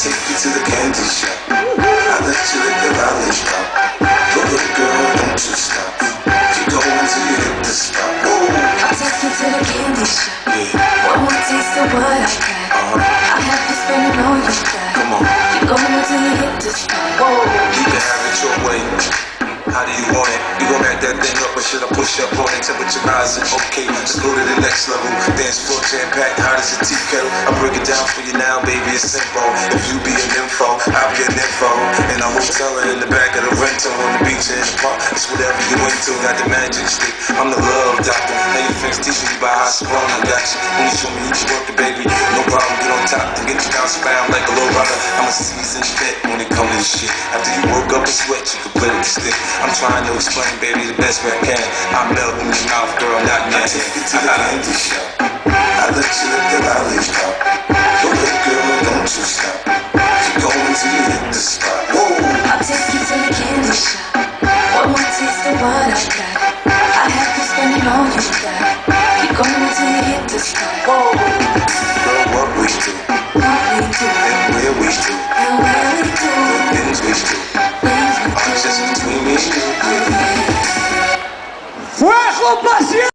take you to the candy shop. I let you lick the lollipop. Go little girl, don't you stop. Keep going till you hit the spot. Whoa. I'll take you to the candy shop. Yeah. One more taste of what I got. I'll have you spending all you got. Come on. Keep going till you hit the spot. Whoa. You can have it your way. How do you want it? You gon' back that thing up, or should I push up on it? Temperature rising, okay, let's go to the next level. Dance floor jam-packed, hot as a tea kettle. I break it down for you now, baby, it's simple. If you be an info, I'll be an info. In a hotel or in the back of the rental, on the beach or in the park, it's whatever you into. Got the magic stick, I'm the love doctor. Now your friends teaching you about how sprung, I got you. When you show me you can work it, baby, no problem, get on top. Then get you bounce around like a low rider. I'm a seasoned vet when it comes to this shit. After you woke up and sweat, you can play with the stick. I'm trying to explain, baby, the best way I can. I melt in your mouth, girl, not in your head. I take you to the candy shop. I let you lick the lollipop. Go little girl, don't you stop. Keep going till you hit the spot. Whoa. I'll take you to the candy shop. One more taste of what I got. I'll have you spending all you got. Keep going till you hit the spot. Whoa. Girl, what we do, What we do, and where we do, and where we do, the things we do, things we are do. just between me and you. Oh, yeah. ¡Fuego, pasión!